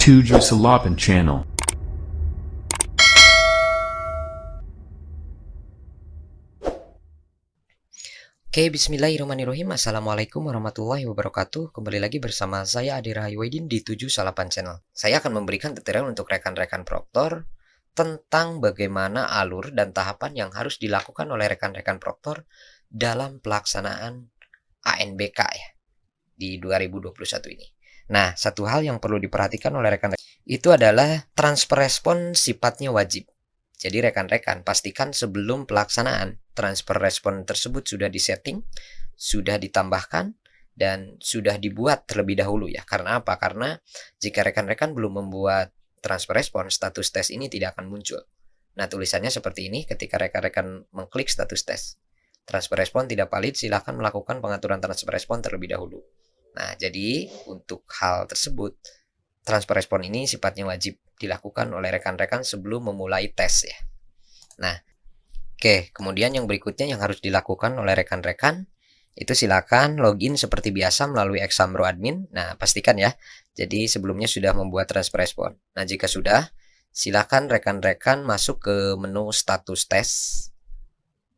Salapan Channel. Oke, bismillahirrahmanirrahim. Assalamualaikum warahmatullahi wabarakatuh. Kembali lagi bersama saya Adi Rahayuddin di 78 Channel. Saya akan memberikan tutorial untuk rekan-rekan proktor tentang bagaimana alur dan tahapan yang harus dilakukan oleh rekan-rekan proktor dalam pelaksanaan ANBK ya di 2021 ini. Nah, satu hal yang perlu diperhatikan oleh rekan-rekan itu adalah transfer respon sifatnya wajib. Jadi rekan-rekan pastikan sebelum pelaksanaan transfer respon tersebut sudah disetting, sudah ditambahkan, dan sudah dibuat terlebih dahulu ya. Karena apa? Karena jika rekan-rekan belum membuat transfer respon, status tes ini tidak akan muncul. Nah, tulisannya seperti ini ketika rekan-rekan mengklik status tes. Transfer respon tidak valid, silakan melakukan pengaturan transfer respon terlebih dahulu. Nah, jadi untuk hal tersebut, transfer respon ini sifatnya wajib dilakukan oleh rekan-rekan sebelum memulai tes ya. Nah, oke, kemudian yang berikutnya yang harus dilakukan oleh rekan-rekan itu silakan login seperti biasa melalui Examro Admin. Nah, pastikan ya. Jadi sebelumnya sudah membuat transfer respon. Nah, jika sudah, silakan rekan-rekan masuk ke menu status tes.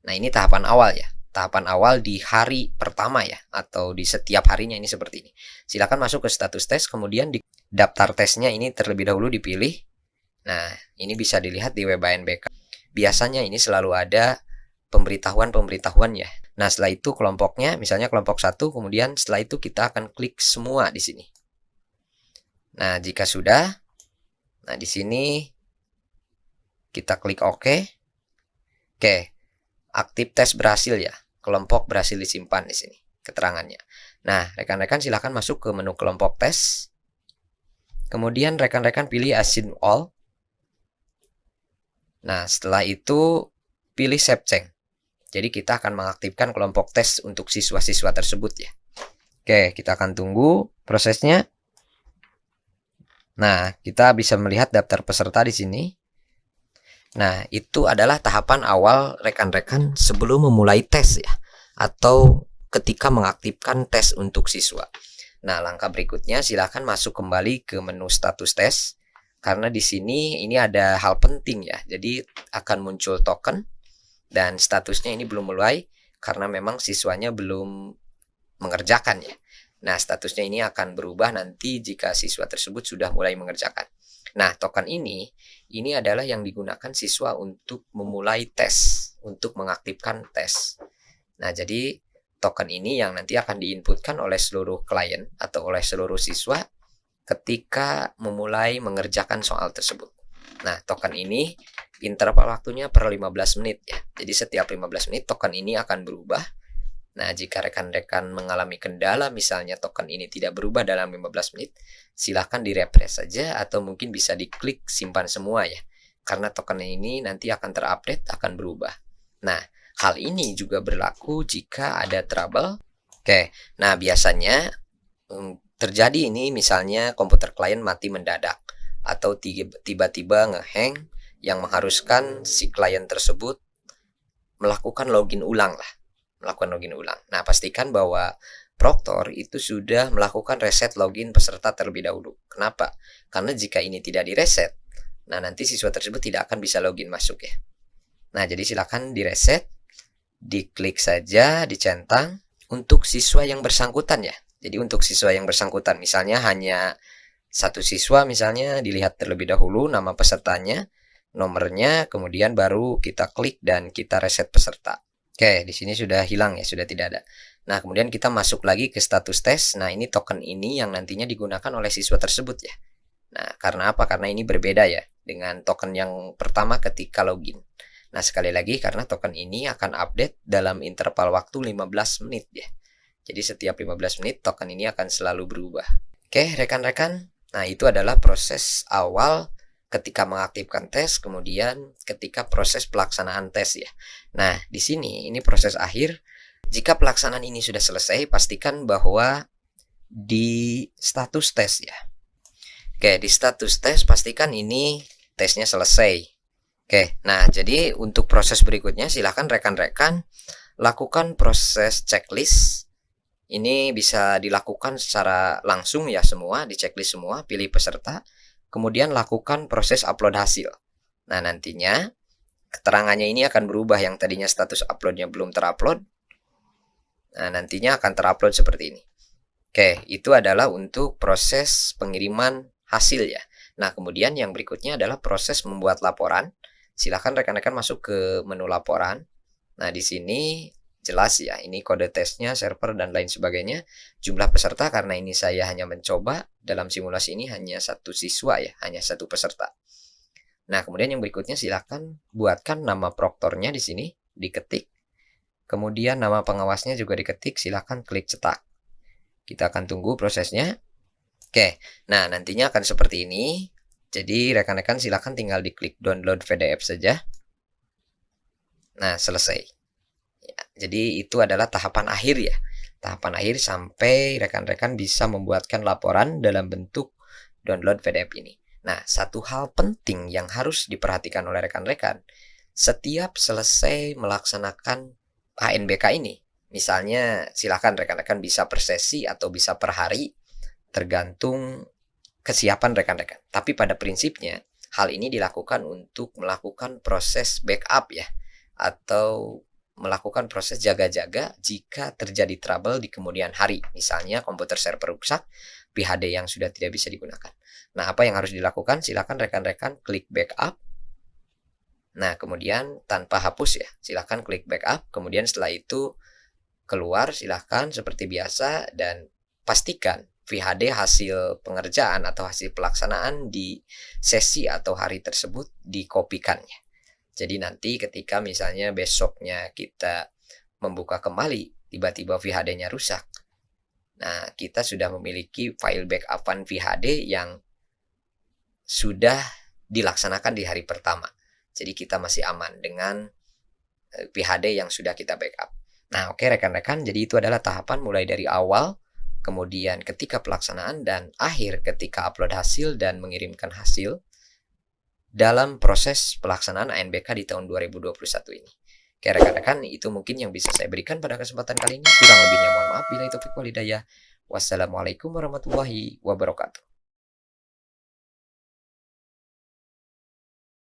Nah, ini tahapan awal ya. Tahapan awal di hari pertama ya, atau di setiap harinya ini seperti ini. Silakan masuk ke status tes, kemudian di daftar tesnya ini terlebih dahulu dipilih. Nah, ini bisa dilihat di web ANBK. Biasanya ini selalu ada pemberitahuan ya. Nah, setelah itu kelompoknya, misalnya kelompok 1, kemudian setelah itu kita akan klik semua di sini. Nah, jika sudah, nah di sini kita klik OK. Oke, aktif tes berhasil ya. Kelompok berhasil disimpan di sini keterangannya. Nah, rekan-rekan silahkan masuk ke menu kelompok tes. Kemudian rekan-rekan pilih Assign All. Nah, setelah itu pilih Save Change. Jadi kita akan mengaktifkan kelompok tes untuk siswa-siswa tersebut ya. Oke, kita akan tunggu prosesnya. Nah, kita bisa melihat daftar peserta di sini. Nah, itu adalah tahapan awal rekan-rekan sebelum memulai tes ya, atau ketika mengaktifkan tes untuk siswa. Nah, langkah berikutnya silakan masuk kembali ke menu status tes. Karena di sini ini ada hal penting ya. Jadi akan muncul token dan statusnya ini belum mulai karena memang siswanya belum mengerjakan ya. Nah, statusnya ini akan berubah nanti jika siswa tersebut sudah mulai mengerjakan. Nah, token ini adalah yang digunakan siswa untuk memulai tes, untuk mengaktifkan tes. Nah, jadi token ini yang nanti akan diinputkan oleh seluruh klien atau oleh seluruh siswa ketika memulai mengerjakan soal tersebut. Nah, token ini interval waktunya per 15 menit ya. Jadi setiap 15 menit token ini akan berubah. Nah, jika rekan-rekan mengalami kendala misalnya token ini tidak berubah dalam 15 menit, silahkan di-refresh saja atau mungkin bisa diklik simpan semua ya. Karena token ini nanti akan terupdate, akan berubah. Nah, hal ini juga berlaku jika ada trouble. Oke, nah biasanya terjadi ini misalnya komputer klien mati mendadak atau tiba-tiba ngehang yang mengharuskan si klien tersebut melakukan login ulang lah. Nah, pastikan bahwa proktor itu sudah melakukan reset login peserta terlebih dahulu. Kenapa? Karena jika ini tidak direset, nah nanti siswa tersebut tidak akan bisa login masuk ya. Nah, jadi silakan direset, diklik saja, dicentang untuk siswa yang bersangkutan ya. Jadi untuk siswa yang bersangkutan misalnya hanya satu siswa misalnya dilihat terlebih dahulu nama pesertanya, nomornya, kemudian baru kita klik dan kita reset peserta. Oke, di sini sudah hilang ya, sudah tidak ada. Nah, kemudian kita masuk lagi ke status tes. Nah, ini token ini yang nantinya digunakan oleh siswa tersebut ya. Nah, karena apa? Karena ini berbeda ya dengan token yang pertama ketika login. Nah, sekali lagi karena token ini akan update dalam interval waktu 15 menit ya. Jadi setiap 15 menit token ini akan selalu berubah. Oke, rekan-rekan. Nah, itu adalah proses awal ketika mengaktifkan tes, kemudian ketika proses pelaksanaan tes ya. Nah, di sini ini proses akhir. Jika pelaksanaan ini sudah selesai, pastikan bahwa di status tes ya. Oke, di status tes pastikan ini tesnya selesai. Oke, nah jadi untuk proses berikutnya silahkan rekan-rekan lakukan proses checklist. Ini bisa dilakukan secara langsung ya semua, di checklist semua, pilih peserta. kemudian lakukan proses upload hasil. Nah, nantinya keterangannya ini akan berubah, yang tadinya status uploadnya belum terupload. Nah, nantinya akan terupload seperti ini. Oke, itu adalah untuk proses pengiriman hasil ya. Nah, kemudian yang berikutnya adalah proses membuat laporan. Silakan rekan-rekan masuk ke menu laporan. Nah, di sini jelas ya, ini kode tesnya, server, dan lain sebagainya. Jumlah peserta, karena ini saya hanya mencoba, dalam simulasi ini hanya satu siswa ya, hanya satu peserta. Nah, kemudian yang berikutnya silakan buatkan nama proktornya di sini, diketik. Kemudian nama pengawasnya juga diketik, silakan klik cetak. Kita akan tunggu prosesnya. Oke, nah nantinya akan seperti ini. Jadi rekan-rekan silakan tinggal diklik download PDF saja. Nah, selesai. Ya, jadi itu adalah tahapan akhir ya. Tahapan akhir sampai rekan-rekan bisa membuatkan laporan dalam bentuk download PDF ini. Nah, satu hal penting yang harus diperhatikan oleh rekan-rekan, setiap selesai melaksanakan ANBK ini, misalnya silakan rekan-rekan bisa per sesi atau bisa per hari, tergantung kesiapan rekan-rekan. Tapi pada prinsipnya hal ini dilakukan untuk melakukan proses backup ya, atau melakukan proses jaga-jaga jika terjadi trouble di kemudian hari. Misalnya komputer server rusak, PHD yang sudah tidak bisa digunakan. Nah, apa yang harus dilakukan? Silakan rekan-rekan klik backup. Nah, kemudian tanpa hapus ya, silakan klik backup. Kemudian setelah itu keluar, silahkan seperti biasa, dan pastikan VHD hasil pengerjaan atau hasil pelaksanaan di sesi atau hari tersebut dikopikannya. Jadi nanti ketika misalnya besoknya kita membuka kembali, tiba-tiba VHD-nya rusak. Nah, kita sudah memiliki file backupan VHD yang sudah dilaksanakan di hari pertama. Jadi kita masih aman dengan VHD yang sudah kita backup. Nah, oke rekan-rekan, jadi itu adalah tahapan mulai dari awal, kemudian ketika pelaksanaan, dan akhir ketika upload hasil dan mengirimkan hasil dalam proses pelaksanaan ANBK di tahun 2021 ini. Oke rekan-rekan, itu mungkin yang bisa saya berikan pada kesempatan kali ini. Kurang lebihnya mohon maaf. Bila itu wal hidayah. Wassalamualaikum warahmatullahi wabarakatuh.